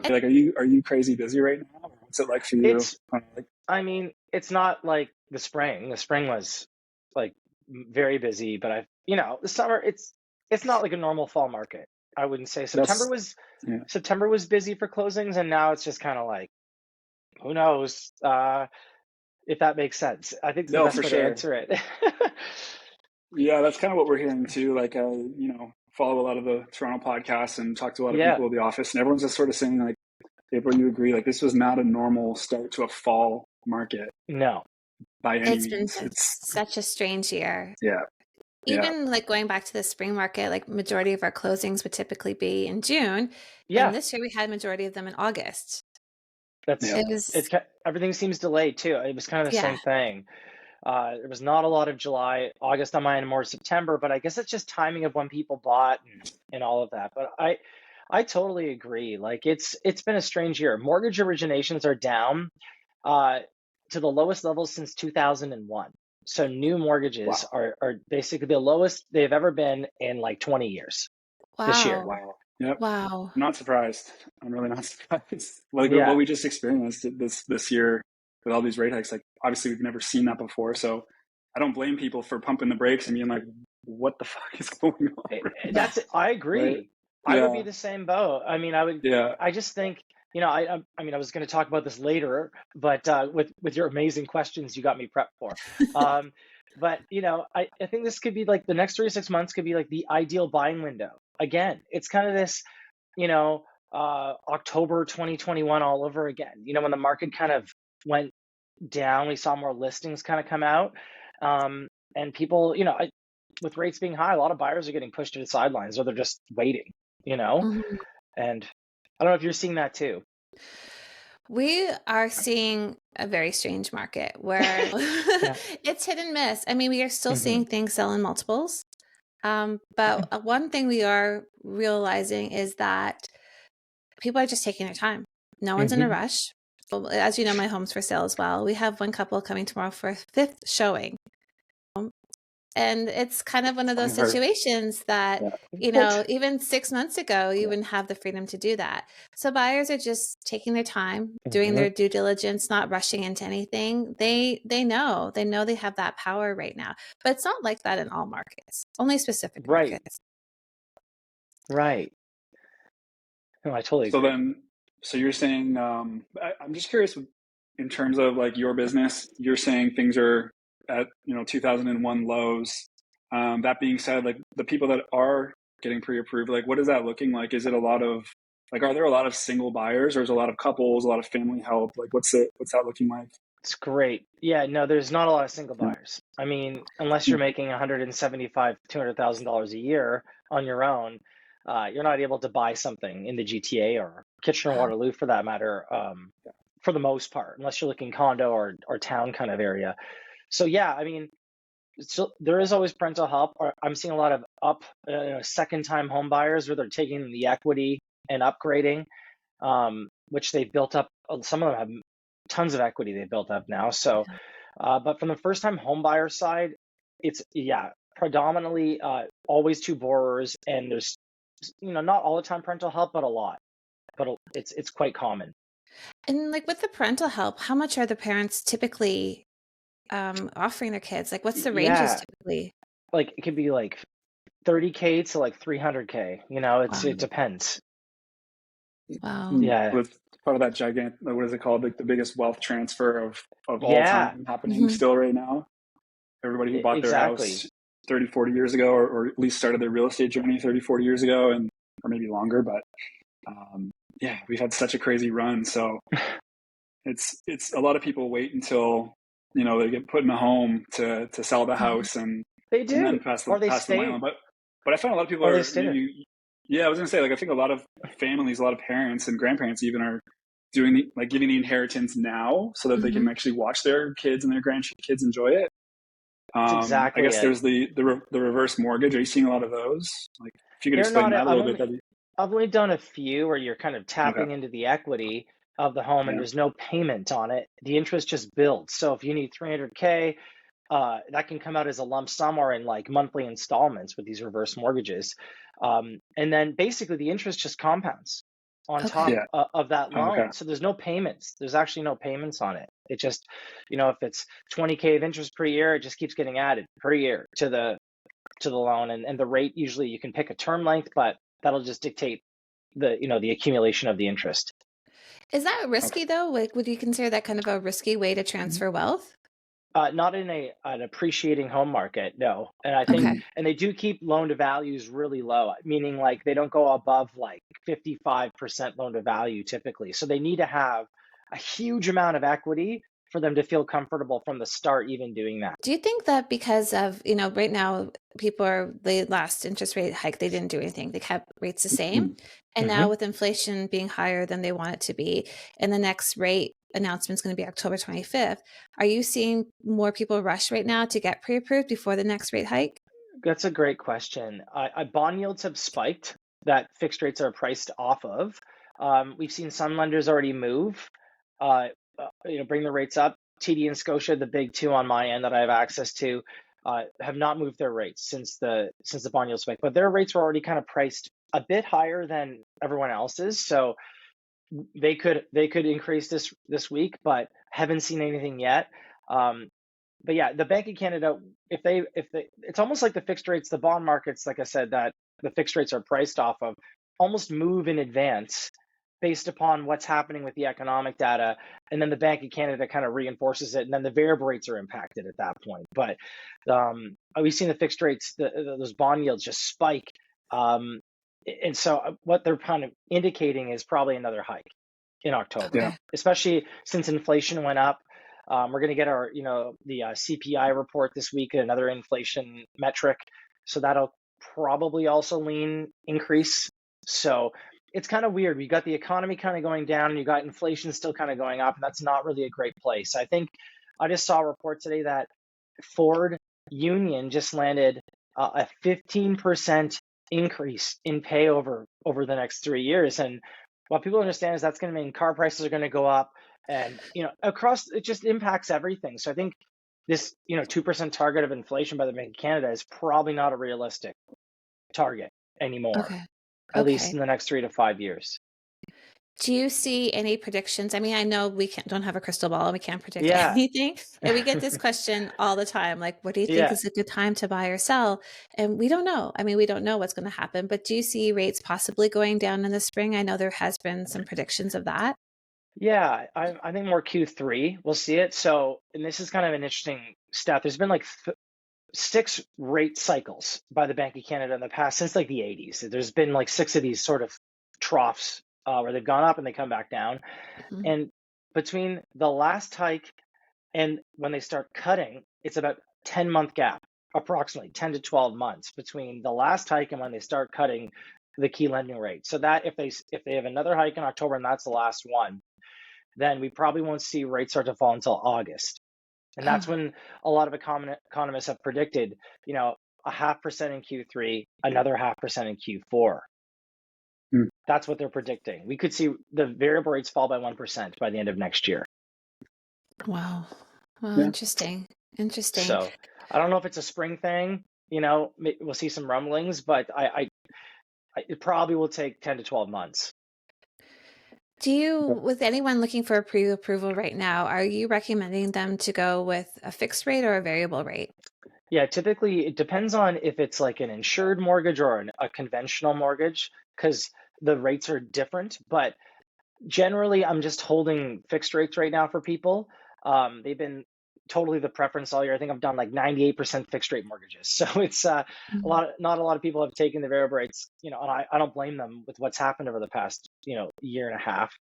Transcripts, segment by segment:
Like, are you crazy busy right now? What's it like for you? It's, I mean, it's not like the spring. The spring was like very busy, but the summer, it's not like a normal fall market. I wouldn't say That's yeah. September was busy for closings, and now it's just kind of like, who knows, if that makes sense. I think the No, best for way to sure. answer it. Yeah, that's kind of what we're hearing too. Like, follow a lot of the Toronto podcasts and talk to a lot of Yeah, people at the office, and everyone's just sort of saying like, April, you agree? Like, this was not a normal start to a fall market no. by any It's been means. It's such a strange year. yeah, yeah. Even like going back to the spring market, like majority of our closings would typically be in June, and Yeah, this year we had majority of them in August. that's Yeah. It was, everything seems delayed too. It was kind of the yeah. same thing. There was not a lot of July, August on mine, and more September, but I guess it's just timing of when people bought and all of that. But I totally agree. Like it's been a strange year. Mortgage originations are down uh, to the lowest levels since 2001. So new mortgages Wow. are basically the lowest they've ever been in like 20 years this year. Wow. Wow. Yep. Wow. I'm not surprised. I'm really not surprised. Like what Yeah, we just experienced this year with all these rate hikes. Like, obviously we've never seen that before, so I don't blame people for pumping the brakes and being like, "What the fuck is going on right now?" that's it. I Right? agree. I would be Yeah. the same boat. I mean, I would. Yeah. I just think, I mean, I was going to talk about this later, but with your amazing questions, you got me prepped for. Um, but I think this could be like the next 3 to 6 months could be like the ideal buying window. Again, it's kind of this, you know, October 2021 all over again. When the market kind of went down, we saw more listings kind of come out, and people, with rates being high, a lot of buyers are getting pushed to the sidelines, or they're just waiting. You know, Mhm. and I don't know if you're seeing that too. We are seeing a very strange market where Yeah. it's hit and miss. I mean, we are still Hmm. seeing things sell in multiples. But one thing we are realizing is that people are just taking their time. No one's in a Hmm. rush. Well, as you know, my home's for sale as well. We have one couple coming tomorrow for a fifth showing. And it's kind of one of those I've heard. situations that, Yeah. What? even 6 months ago, you Yeah. wouldn't have the freedom to do that. So buyers are just taking their time, doing Hmm. their due diligence, not rushing into anything. They know they have that power right now. But it's not like that in all markets, only specific Right. markets. Right. No, I totally So agree. then, so you're saying, I'm just curious in terms of like your business, you're saying things are at, 2001 lows. That being said, like the people that are getting pre-approved, like what is that looking like? Is it a lot of, like, are there a lot of single buyers or is it a lot of couples, a lot of family help? Like what's that looking like? It's great. Yeah, no, there's not a lot of single Yeah. buyers. I mean, unless you're making 175, $200,000 a year on your own, you're not able to buy something in the GTA or Kitchener Wow. Waterloo for that matter, for the most part, unless you're looking condo or town kind of area. So yeah, I mean, so there is always parental help. I'm seeing a lot of second time home buyers where they're taking the equity and upgrading, which they've built up. Some of them have tons of equity they've built up now. So, but from the first time home buyer side, it's yeah, predominantly always two borrowers, and there's not all the time parental help, but a lot. But it's quite common. And like with the parental help, how much are the parents typically offering their kids? Like what's the ranges Yeah, typically? like it could be like 30K to like 300K. It Wow. depends. Wow. Yeah, With part of that gigantic, what is it called? Like the biggest wealth transfer of all yeah, time happening Mhm. still right now. Everybody who bought their exactly. house 30, 40 years ago, or at least started their real estate journey 30, 40 years ago, and or maybe longer. But yeah, we've had such a crazy run. So it's a lot of people wait until they get put in a home to sell the Mhm. house They and then do, or they pass the money on. stay, But I find a lot of people or they are stay there. maybe, yeah, I was gonna say, like, I think a lot of families, a lot of parents and grandparents even are doing like giving the inheritance now so that they can Mhm. actually watch their kids and their grandkids enjoy it. That's I exactly guess it. there's the reverse mortgage. Are you seeing a lot of those? Like, if you could They're explain not. that a I've little bit, only that'd be I've only done a few where you're kind of okay. tapping into the equity of the home and Yeah. there's no payment on it. The interest just builds. So if you need 300K, that can come out as a lump sum or in like monthly installments with these reverse mortgages. And then basically the interest just compounds. on Okay. top Yeah. of that Okay. loan. So there's no payments. There's actually no payments on it. It just, if it's 20K of interest per year, it just keeps getting added per year to the loan, and the rate, usually you can pick a term length, but that'll just dictate the accumulation of the interest. Is that Okay. risky though? Like, would you consider that kind of a risky way to transfer wealth? Not in an appreciating home market, no. And I think, Okay. Mhm. and they do keep loan to values really low, meaning like they don't go above like 55% loan to value typically. So they need to have a huge amount of equity for them to feel comfortable from the start, even doing that. Do you think that because of, right now the last interest rate hike, they didn't do anything. They kept rates the same. Mhm. And now Hmm. with inflation being higher than they want it to be, and the next rate announcement is going to be October 25th, are you seeing more people rush right now to get pre-approved before the next rate hike? That's a great question. Bond yields have spiked that fixed rates are priced off of. We've seen some lenders already move, bring the rates up. TD and Scotia, the big two on my end that I have access to, have not moved their rates since the bond yield spike, but their rates were already kind of priced a bit higher than everyone else's. So they could increase this week, but haven't seen anything yet. But yeah, the Bank of Canada, if they, it's almost like the fixed rates, the bond markets, like I said, that the fixed rates are priced off of, almost move in advance based upon what's happening with the economic data, and then the Bank of Canada kind of reinforces it, and then the variable rates are impacted at that point. But we've seen the fixed rates, those bond yields just spike, and so what they're kind of indicating is probably another hike in October, Yeah. Okay. especially since inflation went up. We're going to get our, the CPI report this week, another inflation metric. So that'll probably also lean increase. So it's kind of weird. We got the economy kind of going down, and you got inflation still kind of going up. And that's not really a great place. I think I just saw a report today that Ford Union just landed a 15% increase in pay over the next 3 years. And what people understand is that's going to mean car prices are going to go up, and across, it just impacts everything. So I think this 2% target of inflation by the Bank of Canada is probably not a realistic target anymore, Okay. at least Okay. in the next 3 to 5 years. Do you see any predictions? I mean, I know we don't have a crystal ball and we can't predict Yeah. anything. And we get this question all the time, like, what do you think Yeah. is a good time to buy or sell? And we don't know. I mean, we don't know what's going to happen, but do you see rates possibly going down in the spring? I know there has been some predictions of that. Yeah, I think more Q3 we'll see it. So, and this is kind of an interesting stat. There's been like 6 rate cycles by the Bank of Canada in the past since like the 80s. There's been like 6 of these sort of troughs where they've gone up and they come back down. Mhm. And between the last hike and when they start cutting, it's about 10-month gap, approximately 10 to 12 months between the last hike and when they start cutting the key lending rate. So that if they have another hike in October and that's the last one, then we probably won't see rates start to fall until August. And that's Oh, when a lot of economists have predicted, a 0.5% in Q3, another 0.5% in Q4. Mm. That's what they're predicting. We could see the variable rates fall by 1% by the end of next year. wow. Well, Yeah. interesting. Interesting. So I don't know if it's a spring thing. We'll see some rumblings, but it probably will take 10 to 12 months. Do you, Okay. with anyone looking for a pre-approval right now, are you recommending them to go with a fixed rate or a variable rate? Yeah, typically it depends on if it's like an insured mortgage or a conventional mortgage, because the rates are different. But generally, I'm just holding fixed rates right now for people. They've been totally the preference all year. I think I've done like 98% fixed rate mortgages. So it's Mhm. not a lot of people have taken the variable rates, and I don't blame them with what's happened over the past, year and a half.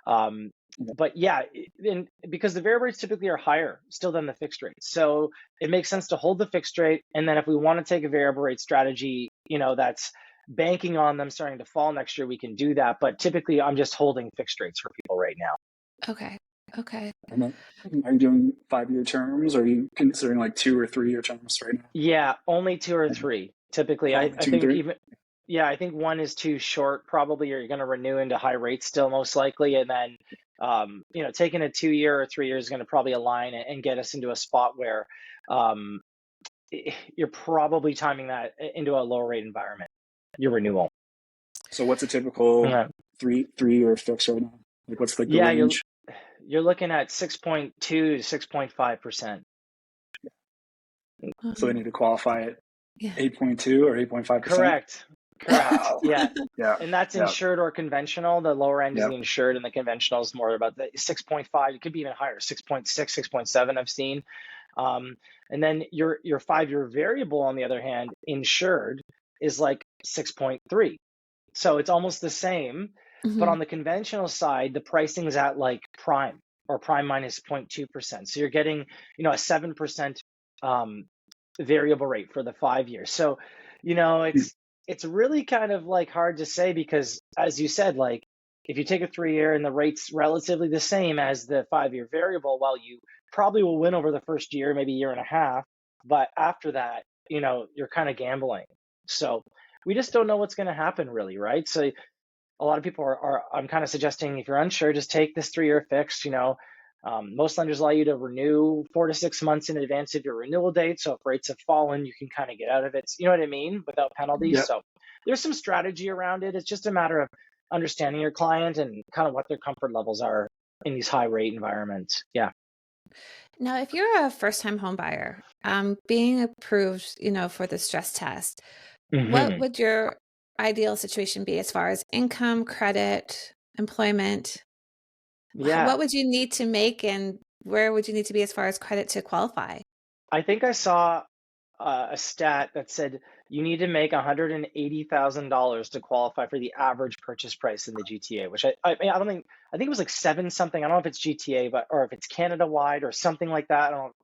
Um, Yeah. but yeah, and because the variable rates typically are higher still than the fixed rates. So it makes sense to hold the fixed rate. And then if we want to take a variable rate strategy, that's banking on them starting to fall next year, we can do that. But typically I'm just holding fixed rates for people right now. Okay. Okay. And then, are you doing 5-year terms, or are you considering like 2 or 3-year terms right now? Yeah, only 2 or Okay. 3 typically. I, Only I 2 and think 3? even, yeah, I think 1 is too short probably. You're going to renew into high rates still most likely. And then, taking a 2-year or 3 years is going to probably align and get us into a spot where um, you're probably timing that into a lower rate environment, your renewal. So what's a typical Yeah. three-year fix right now? Like, what's like the Yeah, range? you're looking at 6.2 to 6.5%. So they Mhm. need to qualify at Yeah. 8.2 or 8.5%. Correct. Correct. Wow. Yeah. Yeah. And that's Yeah. insured or conventional. The lower end is Yeah. the insured, and the conventional is more about the 6.5. It could be even higher, 6.6, 6.7 I've seen. And then your 5-year variable, on the other hand, insured, is like 6.3. So it's almost the same. But Mhm. on the conventional side, the pricing is at like prime or prime minus 0.2%. So you're getting, a 7% variable rate for the 5 years. So, it's really kind of like hard to say because, as you said, like if you take a 3-year and the rate's relatively the same as the 5-year variable, well, you probably will win over the first year, maybe year and a half. But after that, you're kind of gambling. So we just don't know what's going to happen, really, right? So a lot of people I'm kind of suggesting, if you're unsure, just take this 3-year fix. Most lenders allow you to renew 4 to 6 months in advance of your renewal date. So if rates have fallen, you can kind of get out of it. You know what I mean? Without penalties. Yeah. So there's some strategy around it. It's just a matter of understanding your client and kind of what their comfort levels are in these high rate environments. Yeah. Now, if you're a first-time home buyer, being approved, for the stress test, what Hmm. would your ideal situation be as far as income, credit, employment? Yeah. What would you need to make, and where would you need to be as far as credit to qualify? I think I saw a stat that said you need to make $180,000 to qualify for the average purchase price in the GTA, which I don't think, I think it was like seven something. I don't know if it's GTA, but or if it's Canada wide or something like that. I don't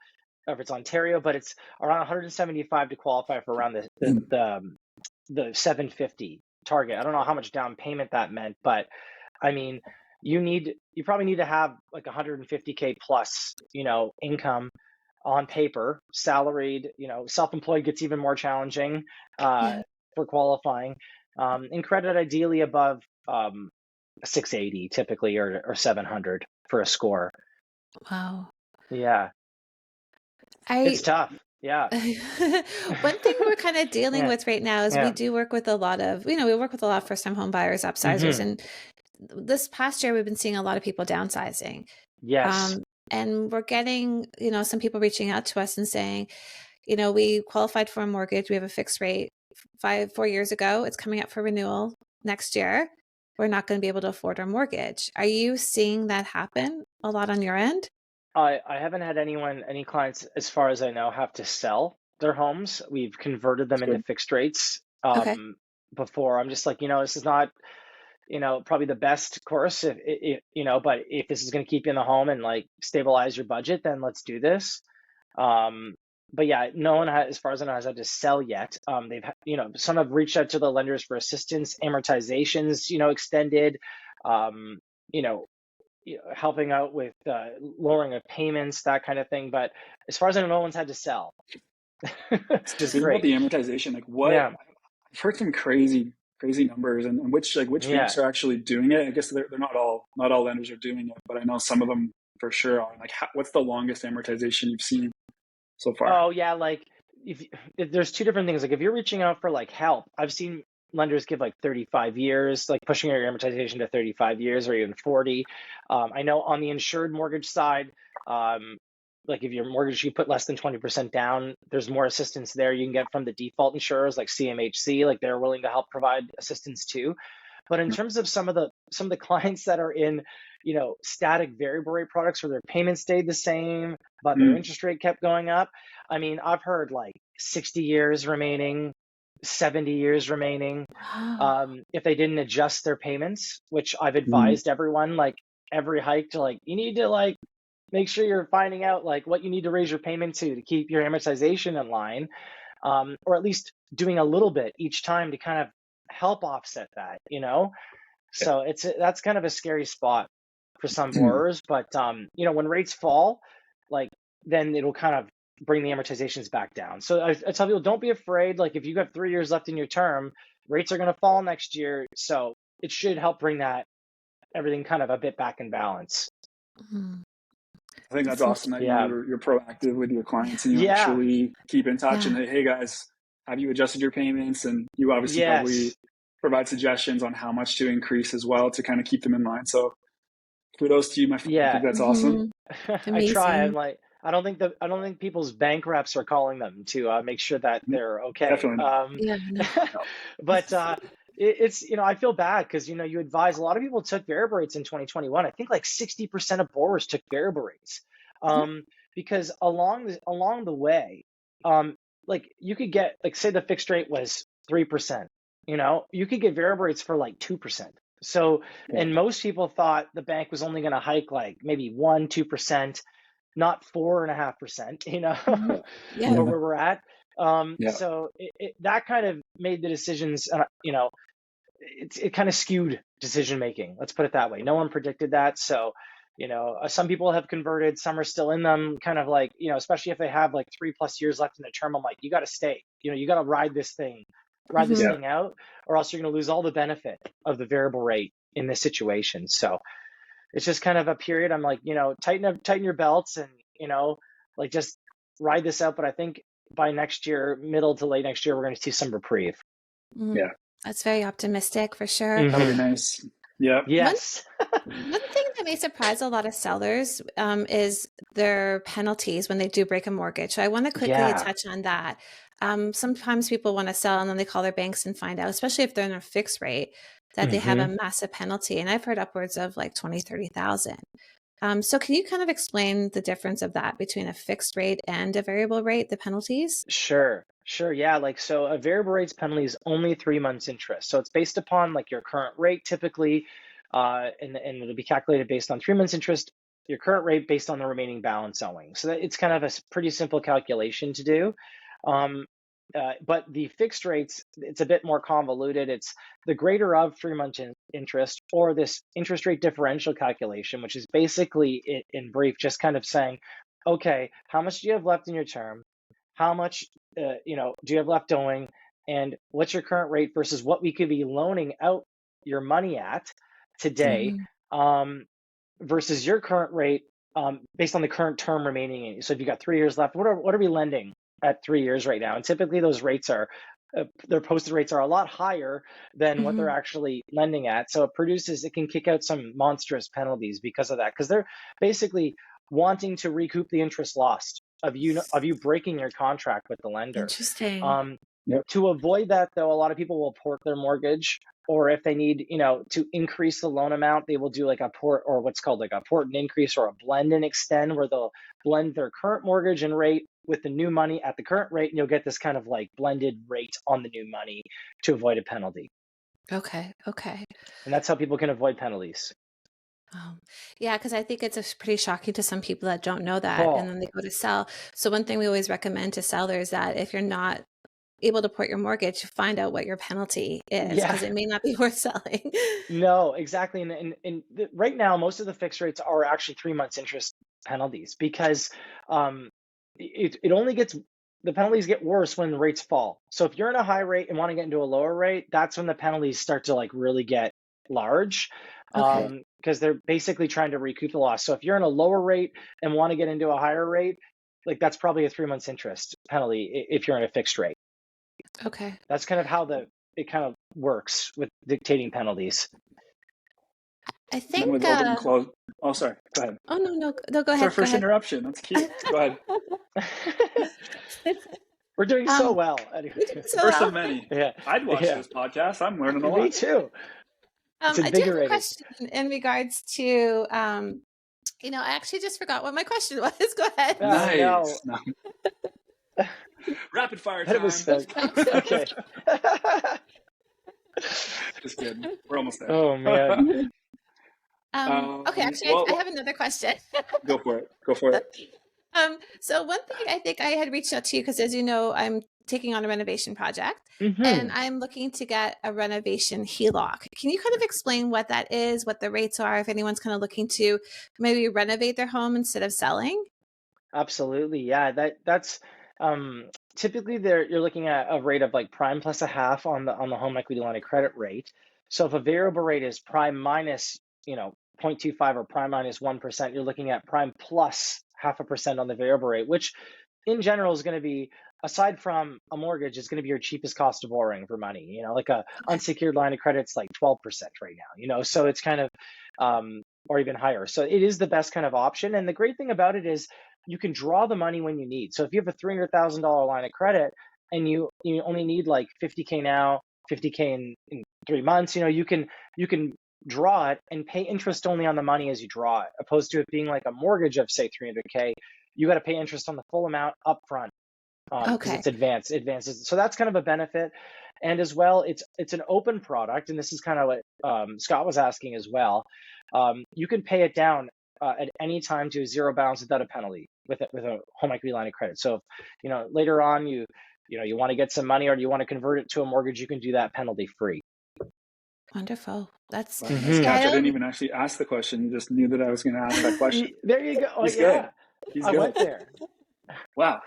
know if it's Ontario, but it's around 175 to qualify for around the 750 target. I don't know how much down payment that meant, but I mean, you probably need to have like 150K plus, income on paper. Salaried, self-employed gets even more challenging Yeah. for qualifying. And credit ideally above 680 typically, or 700 for a score. Wow. Yeah, it's I tough. Yeah. One thing we're kind of dealing Yeah. with right now is we Yeah. do work with a lot of, we work with a lot of first-time home buyers, upsizers, Hmm. and this past year we've been seeing a lot of people downsizing. Yes. Um, and we're getting, some people reaching out to us and saying, we qualified for a mortgage. We have a fixed rate 4 years ago. It's coming up for renewal next year. We're not going to be able to afford our mortgage. Are you seeing that happen a lot on your end? I haven't had any clients, as far as I know, have to sell their homes. We've converted them That's into good. fixed rates Okay. before. I'm just like, this is not, probably the best course but if this is going to keep you in the home and like stabilize your budget, then let's do this. Um, but yeah, no one has, as far as I know, has had to sell yet. Some have reached out to the lenders for assistance, amortizations, extended, um, you know, helping out with lowering of payments, that kind of thing. But as far as I know, no one's had to sell, which is Speaking about great. the amortization, like Yeah. I've heard some crazy numbers, and which Yeah. banks are actually doing it. I guess they're not all lenders are doing it, but I know some of them for sure are. Like, what's the longest amortization you've seen so far? Oh yeah, like if there's two different things. Like if you're reaching out for like help, I've seen lenders give like 35 years, like pushing your amortization to 35 years or even 40. I know on the insured mortgage side, like if your mortgage, you put less than 20% down, there's more assistance there you can get from the default insurers like CMHC. Like they're willing to help provide assistance too. But in terms of some of the clients that are in, static variable rate products where their payments stayed the same, but their Mm, interest rate kept going up. I mean, I've heard like 60 years remaining, 70 years remaining, Wow. if they didn't adjust their payments, which I've mm, advised everyone, like every hike, to like, you need to like make sure you're finding out like what you need to raise your payment to keep your amortization in line, or at least doing a little bit each time to kind of help offset that. yeah. So that's kind of a scary spot for some borrowers. But when rates fall, like then it'll kind of bring the amortizations back down. So I tell people, don't be afraid. Like if you have 3 years left in your term, rates are going to fall next year. So it should help bring that everything kind of a bit back in balance. Mhm. I think that's It's awesome that Yeah. you're proactive with your clients and you Yeah. actually keep in touch and yeah. hey guys, have you adjusted your payments? And you obviously probably Yes. provide suggestions on how much to increase as well to kind of keep them in line. So kudos to you, my friend. I think Yeah. that's awesome. I try. I'm Amazing. like, I don't think people's bank reps are calling them to make sure that they're okay. Definitely not. Yeah, no. No. But it's, I feel bad because, you advise a lot of people took variable rates in 2021. I think like 60% of borrowers took variable rates, because along the way, like you could get, like, say the fixed rate was 3%, you could get variable rates for like 2%. So, Yeah. and most people thought the bank was only going to hike like maybe 1-2%, not 4.5%, Mhm. Yeah. for where we're at. Yeah. So that kind of made the decisions, it kind of skewed decision making. Let's put it that way. No one predicted that. So, some people have converted, some are still in them, kind of like, especially if they have like 3+ years left in the term. I'm like, you got to stay, you got to ride this thing Mhm. out, or else you're going to lose all the benefit of the variable rate in this situation. So it's just kind of a period. I'm like, tighten your belts and, like just ride this out. But I think by next year, middle to late next year, we're going to see some reprieve. Yeah. That's very optimistic for sure. That'll be nice. Yeah. Yes. One thing that may surprise a lot of sellers is their penalties when they do break a mortgage. So I want to quickly Yeah. touch on that. Sometimes people want to sell and then they call their banks and find out, especially if they're in a fixed rate, that they have a massive penalty. And I've heard upwards of like 20, 30,000. So can you kind of explain the difference of that between a fixed rate and a variable rate, the penalties? Sure. Yeah. Like, so a variable rates penalty is only 3 months interest. So it's based upon like your current rate typically, and it'll be calculated based on 3 months interest, your current rate based on the remaining balance owing. So it's kind of a pretty simple calculation to do. But the fixed rates, it's a bit more convoluted. It's the greater of 3 months interest, or this interest rate differential calculation, which is basically in brief, just kind of saying, okay, how much do you have left in your term? How much, do you have left owing, and what's your current rate versus what we could be loaning out your money at today, versus your current rate, based on the current term remaining. So if you got 3 years left, what are we lending at 3 years right now? And typically those rates are, their posted rates are a lot higher than what they're actually lending at. So it can kick out some monstrous penalties because of that, because they're basically wanting to recoup the interest lost of you breaking your contract with the lender. Interesting. To avoid that, though, a lot of people will port their mortgage, or if they need, to increase the loan amount, they will do like a port, or what's called like a port and increase, or a blend and extend, where they'll blend their current mortgage and rate with the new money at the current rate, and you'll get this kind of like blended rate on the new money to avoid a penalty. Okay. And that's how people can avoid penalties. Yeah, because I think it's pretty shocking to some people that don't know that, and then they go to sell. So one thing we always recommend to sellers that if you're not able to port your mortgage, find out what your penalty is, because it may not be worth selling. No, exactly. And right now, most of the fixed rates are actually 3 months interest penalties, because it only gets, the penalties get worse when the rates fall. So if you're in a high rate and want to get into a lower rate, that's when the penalties start to like really get large, because they're basically trying to recoup the loss. So if you're in a lower rate and want to get into a higher rate, like that's probably a 3 months interest penalty if you're in a fixed rate. Okay. That's kind of how it kind of works with dictating penalties. I think. With open and close. Oh, sorry. Go ahead. Oh no, go It's ahead. our first interruption. That's cute. Go ahead. We're doing so well. We're doing so First well. of many. Yeah. I'd watch this podcast. I'm learning a lot. Me too. It's I do have a invigorating. question in regards to, I actually just forgot what my question was. Go ahead. Nice. No. Rapid fire time. Okay. Just kidding. We're almost there. Oh man. Okay, actually, I have another question. Go for it. So one thing I think I had reached out to you because, as you know, I'm taking on a renovation project, and I'm looking to get a renovation HELOC. Can you kind of explain what that is, what the rates are, if anyone's kind of looking to maybe renovate their home instead of selling? Absolutely. Yeah. That's typically you're looking at a rate of like prime plus a half on the home equity line of credit rate. So if a variable rate is prime minus, 0.25 or prime minus 1%, you're looking at prime plus 0.5% on the variable rate, which in general is going to be aside from a mortgage, it's going to be your cheapest cost of borrowing for money. Like a unsecured line of credit's like 12% right now. So it's kind of, or even higher. So it is the best kind of option. And the great thing about it is you can draw the money when you need. So if you have a $300,000 line of credit and you only need like 50K now, 50K in 3 months, you can draw it and pay interest only on the money as you draw it, opposed to it being like a mortgage of say 300K. You got to pay interest on the full amount upfront because it's advances. So that's kind of a benefit. And as well, it's an open product, and this is kind of what Scott was asking as well. You can pay it down at any time to a zero balance without a penalty with a home equity line of credit. So later on you want to get some money or you want to convert it to a mortgage, you can do that penalty free. Wonderful. That's wow, nice catch. I didn't even actually ask the question. You just knew that I was going to ask that question. There you go. He's good. He's good. I went there. Wow.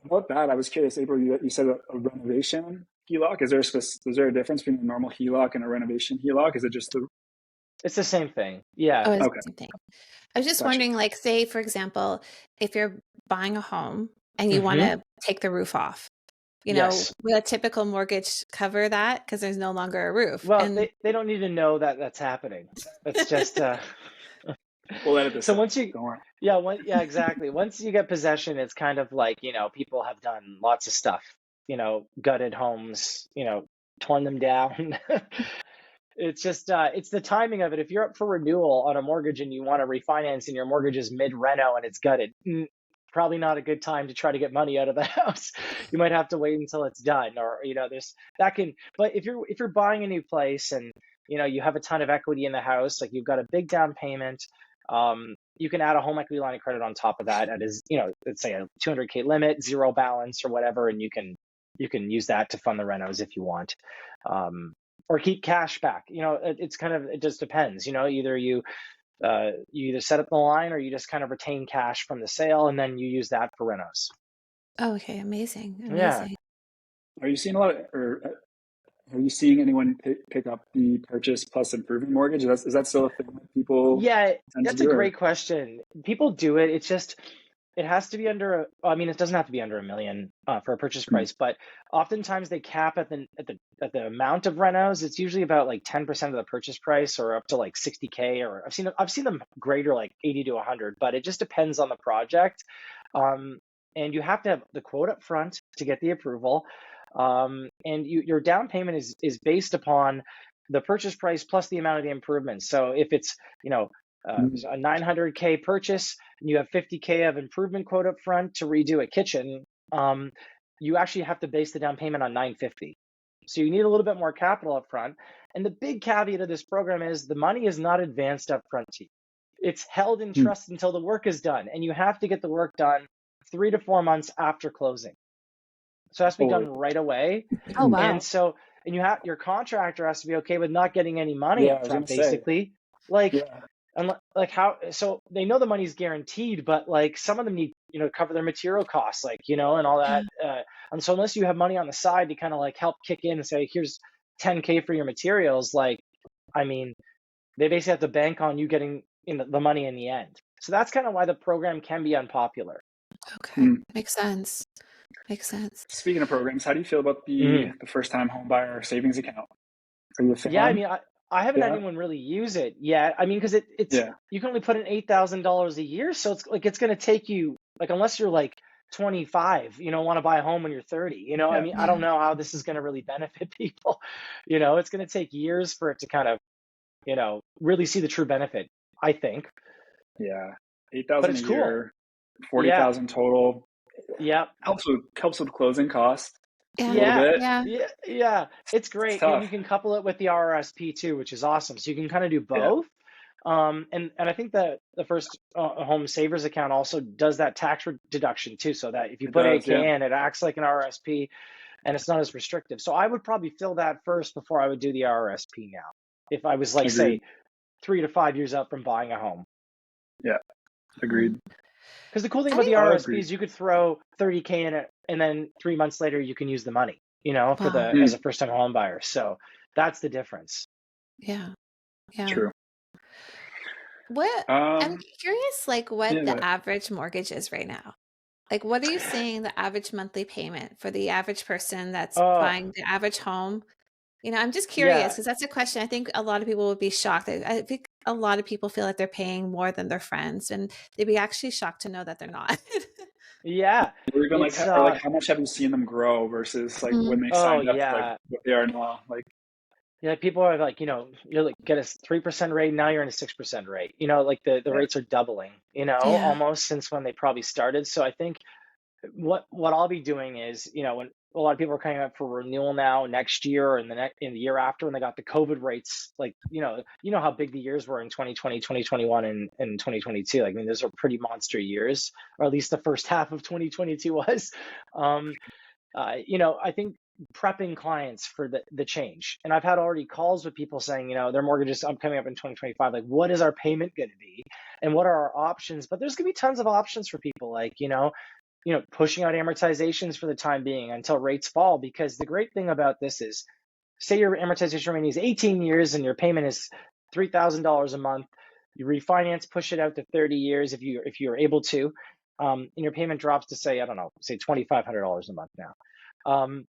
About that, I was curious, April, you said a renovation HELOC. Is there a difference between a normal HELOC and a renovation HELOC? Is it just It's the same thing. Yeah. Oh, it's okay. the same thing. I was just wondering, like, say, for example, if you're buying a home and you want to take the roof off, Yes. will a typical mortgage cover that? Because there's no longer a roof. Well, they don't need to know that that's happening. It's just we'll edit this. So out. once you, Don't worry. yeah, exactly. Once you get possession, it's kind of like, people have done lots of stuff, gutted homes, torn them down. It's just, it's the timing of it. If you're up for renewal on a mortgage and you want to refinance and your mortgage is mid-reno and it's gutted, probably not a good time to try to get money out of the house. You might have to wait until it's done, or but if you're buying a new place and you have a ton of equity in the house, like you've got a big down payment, you can add a home equity line of credit on top of that. That is, let's say a 200K limit, zero balance or whatever, and you can use that to fund the renos if you want, or keep cash back. It just depends. Either you either set up the line or you just kind of retain cash from the sale and then you use that for renos. Oh, okay, amazing. Yeah. Are you seeing are you seeing anyone pick up the purchase plus improvement mortgage? Is that still a thing that people? Yeah, that's a great question. People do it. It's just, it has to be under, it doesn't have to be under $1 million for a purchase price, but oftentimes they cap at the amount of renos. It's usually about like 10% of the purchase price, or up to like 60K, or I've seen them greater, like 80 to 100, but it just depends on the project. And you have to have the quote up front to get the approval. And your down payment is based upon the purchase price plus the amount of the improvements. So if it's, a 900K purchase and you have 50K of improvement quote up front to redo a kitchen, you actually have to base the down payment on 950. So you need a little bit more capital up front. And the big caveat of this program is the money is not advanced up front to you. It's held in trust until the work is done, and you have to get the work done 3 to 4 months after closing. So it has to be done right away. Oh, wow. And your contractor has to be okay with not getting any money up front, basically. So they know the money's guaranteed, but like some of them need, cover their material costs, and all that. And so unless you have money on the side to kind of like help kick in and say, here's 10K for your materials, they basically have to bank on you getting the money in the end. So that's kind of why the program can be unpopular. Okay. Makes sense. Speaking of programs, how do you feel about the first-time home buyer savings account? Are you a fan? Yeah, I haven't had anyone really use it yet. Because it's you can only put in $8,000 a year, so it's like it's going to take you, like, unless you're like 25, want to buy a home when you're 30. I don't know how this is going to really benefit people. It's going to take years for it to kind of, really see the true benefit, I think. Yeah, $8,000 a year, $40,000 total. Yeah, helps with closing costs. Yeah. It's great. And you can couple it with the RRSP too, which is awesome. So you can kind of do both. And I think that the first home savers account also does that tax deduction too, so that if you put 8K in, it acts like an RRSP and it's not as restrictive. So I would probably fill that first before I would do the RRSP now, if I was like, say, 3 to 5 years out from buying a home. Yeah, agreed. Because the cool thing about the RRSP is you could throw 30K in it, and then 3 months later you can use the money, as a first-time home buyer. So that's the difference. Yeah. True. What I'm Um, curious, like what yeah, the average mortgage is right now. Like, what are you seeing the average monthly payment for the average person that's Oh, buying the average home? I'm just curious yeah. because that's a question I think a lot of people would be shocked. I think a lot of people feel like they're paying more than their friends, and they'd be actually shocked to know that they're not. Yeah. or even like, It's or like, how much have you seen them grow versus like when Mhm. they oh signed up to like yeah. what they are now? Like, Yeah, people are like, you're like get a 3% rate, now you're in a 6% rate. Like the yeah, rates are doubling, Yeah. almost since when they probably started. So I think what I'll be doing is, when a lot of people are coming up for renewal now next year or in the year after when they got the COVID rates, like, how big the years were in 2020, 2021, and 2022. Like, I mean, those are pretty monster years, or at least the first half of 2022 was. Um, I think prepping clients for the change. And I've had already calls with people saying, their mortgages coming up in 2025, like, what is our payment going to be? And what are our options? But there's going to be tons of options for people, like, pushing out amortizations for the time being until rates fall. Because the great thing about this is, say your amortization remaining is 18 years and your payment is $3,000 a month. You refinance, push it out to 30 years if you're able to, and your payment drops to, say, I don't know, say $2,500 a month now.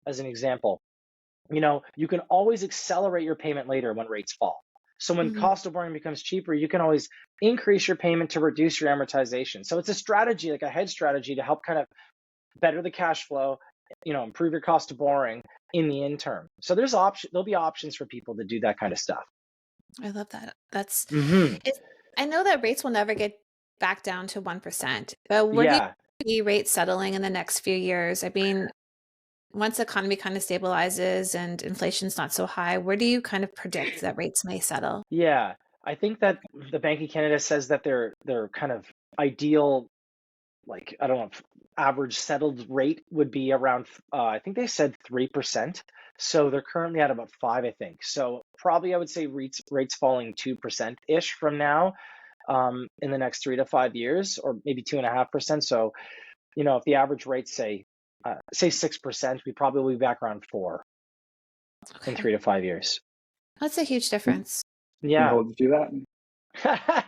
As an example, you can always accelerate your payment later when rates fall. So when Mhm. cost of borrowing becomes cheaper, you can always increase your payment to reduce your amortization. So it's a strategy, like a hedge strategy, to help kind of better the cash flow, improve your cost of borrowing in the interim. So there'll be options for people to do that kind of stuff. I love that. That's Hmm. it. I know that rates will never get back down to 1%, but where do you Yeah. see rates settling in the next few years? I mean, once the economy kind of stabilizes and inflation's not so high, where do you kind of predict that rates may settle? Yeah. I think that the Bank of Canada says that their kind of ideal, like, I don't know, average settled rate would be around, I think they said 3%. So they're currently at about 5, I think. So probably I would say rates falling 2% ish from now, in the next 3 to 5 years, or maybe 2.5%. So, if the average rate, say 6%, we probably will be back around 4 in Okay. 3 to 5 years. That's a huge can difference. Yeah. hold you to that.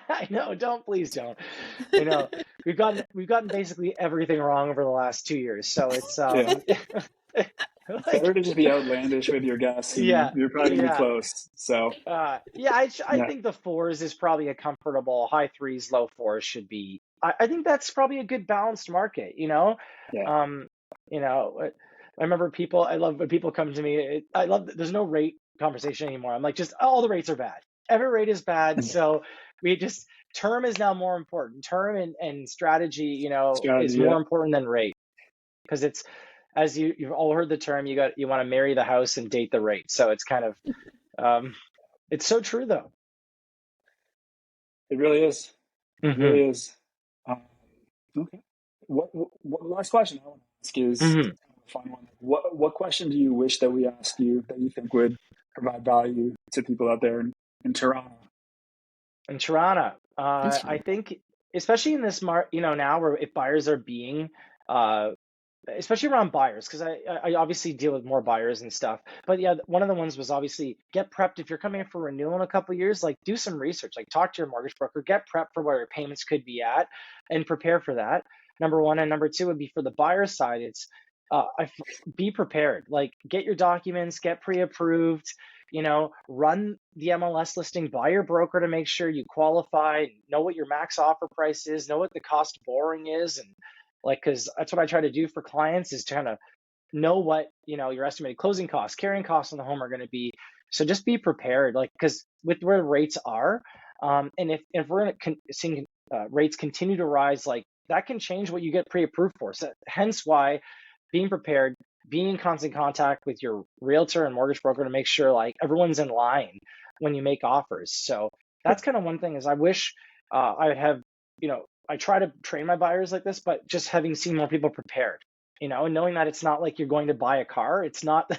I know, please don't. I know we've gotten basically everything wrong over the last 2 years. So it's Yeah, it's like, better to just be outlandish with your guess, and yeah, you're probably gonna be yeah. close. So Yeah, I yeah, think the fours is probably a comfortable high threes, low fours should be. I think that's probably a good balanced market. yeah, Um, I remember people. I love when people come to me. I love that there's no rate conversation anymore. I'm like, just all the rates are bad. Every rate is bad. So we just term is now more important. Term and strategy, is strategy. Yeah, more important than rate, because it's, as you've all heard the term, you want to marry the house and date the rate. So it's kind of, um, it's so true though. it really is. It Hmm. really is. Um, okay. What last question I want to ask is Hmm. kind of a fun one. What question do you wish that we asked you that you think would provide value to people out there in Toronto? In Toronto, That's I think, especially in this now where if buyers are being, uh, especially around buyers, because I obviously deal with more buyers and stuff. But yeah, one of the ones was obviously get prepped. If you're coming in for renewal in a couple of years, like, do some research, like talk to your mortgage broker, get prepped for where your payments could be at, and prepare for that. Number one, and number two would be for the buyer side. It's, be prepared. Like, get your documents, get pre-approved. Run the MLS listing by your broker to make sure you qualify, know what your max offer price is, know what the cost of borrowing is, and, like, because that's what I try to do for clients, is to kind of know what, your estimated closing costs, carrying costs on the home are going to be. So just be prepared, like, because with where rates are, and if we're seeing rates continue to rise, like, that can change what you get pre-approved for. So hence why being prepared, being in constant contact with your realtor and mortgage broker to make sure, like, everyone's in line when you make offers. So that's kind of one thing, is I wish, I would have, I try to train my buyers like this, but just having seen more people prepared, and knowing that it's not like you're going to buy a car. It's not,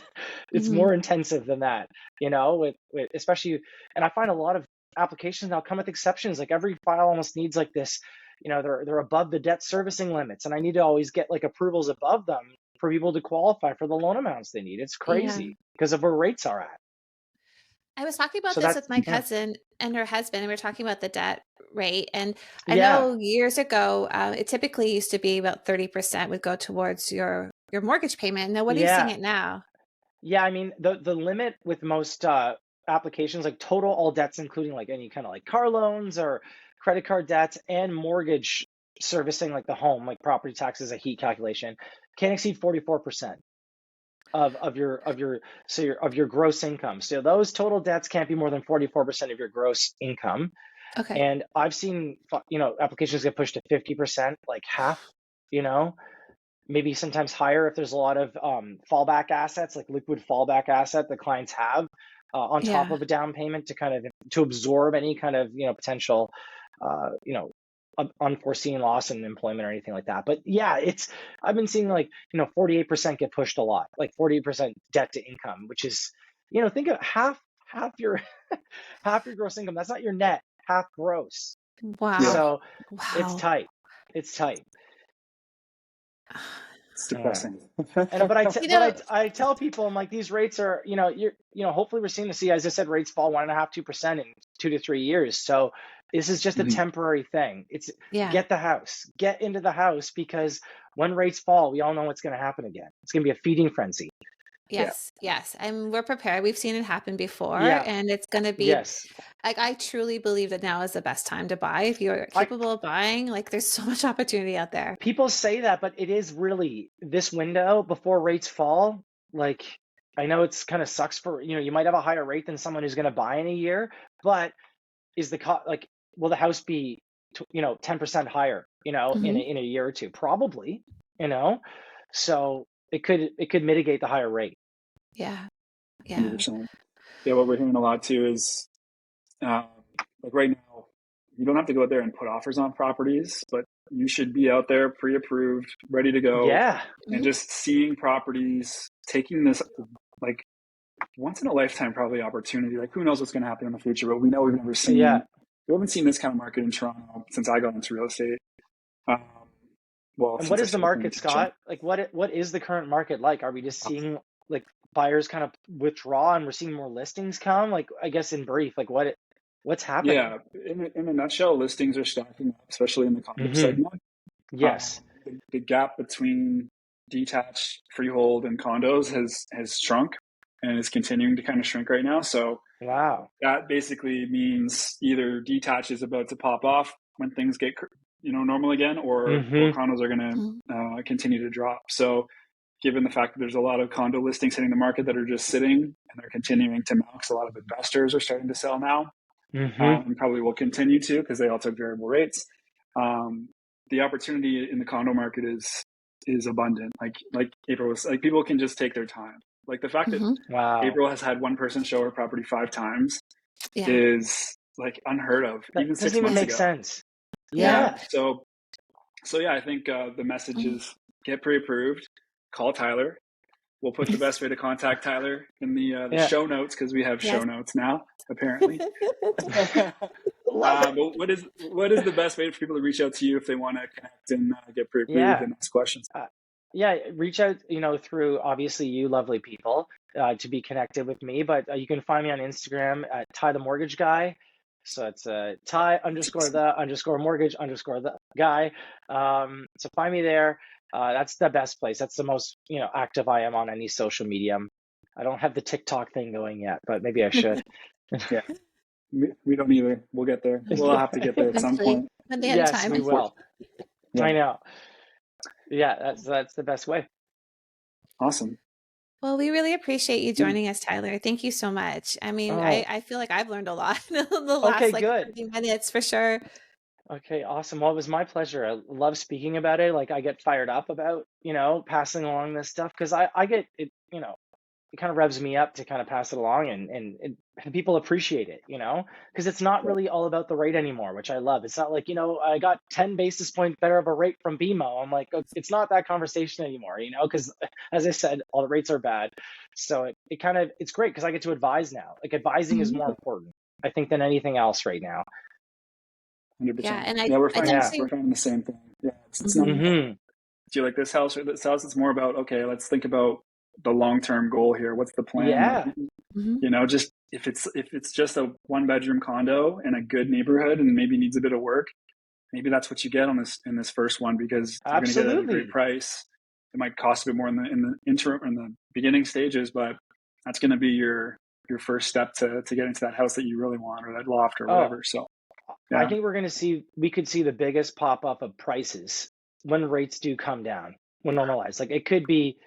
it's Mhm. more intensive than that, with especially, and I find a lot of applications now come with exceptions. Like, every file almost needs, like, this, they're above the debt servicing limits, and I need to always get, like, approvals above them for people to qualify for the loan amounts they need. It's Yeah. crazy because of where rates are at. I was talking about So this that's, with my yeah. cousin and her husband, and we were talking about the debt rate. And I Yeah. know years ago, it typically used to be about 30% would go towards your mortgage payment. Now, what are you seeing Yeah. it now? Yeah, I mean, the limit with most applications, like total all debts, including like any kind of like car loans or credit card debts and mortgage servicing, like the home, like property taxes, a heat calculation, can't exceed 44% of your gross income. So those total debts can't be more than 44% of your gross income. Okay. And I've seen, applications get pushed to 50%, like half, you know, maybe sometimes higher if there's a lot of fallback assets, like liquid fallback asset that clients have on top Yeah. of a down payment to kind of to absorb any kind of potential unforeseen loss in employment or anything like that. But yeah, I've been seeing like 48% get pushed a lot, like 48% debt to income, which is think of half your half your gross income. That's not your net, half gross. Yeah, Wow. So it's Wow. tight. It's tight. it's Yeah. depressing. And but You know, I tell people, I'm like, these rates are, hopefully we're seeing as I said, rates fall 1.5-2% in 2 to 3 years. So this is just a Mhm. temporary thing. It's yeah. get the house, get into the house, because when rates fall, we all know what's going to happen again. It's going to be a feeding frenzy. Yeah. Yes, yes. And we're prepared. We've seen it happen before, Yeah. and it's going to be Yes. like, I truly believe that now is the best time to buy. If you're I capable of buying, like, there's so much opportunity out there. People say that, but it is really this window before rates fall. Like, I know it's kind of sucks for, you might have a higher rate than someone who's going to buy in a year, but is the cost, like, will the house be 10% higher Hmm. in a year or two? Probably. So it could mitigate the higher rate. Yeah, yeah. 100%. Yeah, what we're hearing a lot too is um, like right now, you don't have to go out there and put offers on properties, but you should be out there pre-approved, ready to go, Yeah. and Hmm. just seeing properties, taking this like once in a lifetime probably opportunity. Like who knows what's going to happen in the future, but we know Yeah. we haven't seen this kind of market in Toronto since I got into real estate. Um, well, And what since I is the started paying market, attention. Scott? Like, what is the current market like? Are we just seeing like buyers kind of withdraw and we're seeing more listings come? Like, I guess in brief, like what's happening? Yeah, in a nutshell, listings are stacking up, especially in the condo Hmm. segment. Yes. The gap between detached, freehold, and condos has shrunk and is continuing to kind of shrink right now. So Wow. that basically means either detached is about to pop off when things get normal again, or Hmm. condos are going to continue to drop. So given the fact that there's a lot of condo listings hitting the market that are just sitting and they're continuing to mount, because a lot of investors are starting to sell now, Hmm. and probably will continue to because they all took variable rates. Um, the opportunity in the condo market is abundant. Like April was like, people can just take their time. Like the fact that Hmm. Wow. April has had one person show her property 5 times Yeah. is like unheard of, That even doesn't 6 even months make ago. sense. Yeah. Yeah. Yeah. So yeah, I think the message Mhm. is get pre-approved, call Tyler. We'll put the best way to contact Tyler in the Yeah. show notes because we have show Yes. notes now, apparently. Love it. But what is the best way for people to reach out to you if they want to connect and get pre-approved Yeah. and ask questions? Yeah, reach out, through obviously you lovely people to be connected with me, but you can find me on Instagram at Ty the Mortgage Guy. So it's Ty underscore the underscore mortgage underscore the guy. So find me there. That's the best place. That's the most, active I am on any social media. I don't have the TikTok thing going yet, but maybe I should. Yeah, we don't either. We'll get there. We'll have to get there at some Eventually, point. at the end of Yes, time. we will. Yeah, I know. Yeah, that's the best way. awesome. Well, we really appreciate you Yeah, joining us, Tyler. Thank you so much. I mean, Oh, I feel like I've learned a lot in the okay, last like good. 30 minutes for sure. Okay, awesome. Well, it was my pleasure. I love speaking about it. Like I get fired up about, passing along this stuff because I get it, it kind of revs me up to kind of pass it along and people appreciate it, because it's not yeah, really all about the rate anymore, which I love. It's not like, I got 10 basis points better of a rate from BMO. I'm like, it's not that conversation anymore, because as I said, all the rates are bad. So it kind of, it's great because I get to advise now. Like advising is Mhm. more important, I think, than anything else right now. Yeah, 100%. and Yeah, we're I finding Yeah. definitely. we're finding the same thing. Yeah, it's not Mhm. about, Hmm. do you like this house or this house? It's more about, okay, let's think about the long term goal here. What's the plan? Like, Yeah. Mhm. just if it's just a 1-bedroom condo in a good neighborhood and maybe needs a bit of work, maybe that's what you get on this in this first one, because you're going to get it at a great price. It might cost a bit more in the interim, in the beginning stages, but that's going to be your first step to get into that house that you really want, or that loft or whatever. So yeah. I think we could see the biggest pop up of prices when rates do come down, when normalized. Like, it could be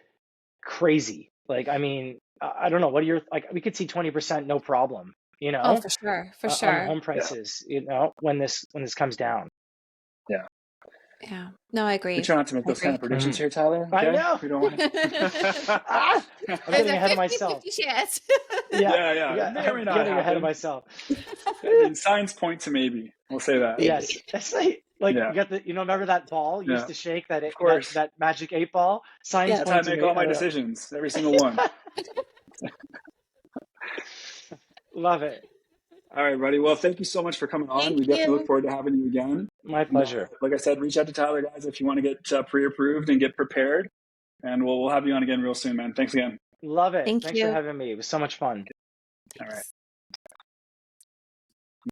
crazy. Like, I mean, I don't know. What are your, like, we could see 20% no problem, you know? Oh, for sure. On home prices, you know, when this comes down. Yeah. Yeah. No, I agree. We try not to make those kind of predictions here, Tyler. Okay? I know. We don't want I'm getting ahead of myself. Yeah. May or may not getting ahead happen. of myself. I mean, signs point to maybe. We'll say that. Yes. That's like you got the, remember that ball used to shake, that that magic 8 ball? Signs That's point how I make to all my decisions, every single one. Love it. All right, buddy. Well, thank you so much for coming on. We definitely look forward to having you again. My pleasure. Like I said, reach out to Tyler, guys, if you want to get pre-approved and get prepared. And we'll have you on again real soon, man. Thanks again. Love it. Thanks for having me. It was so much fun. All right.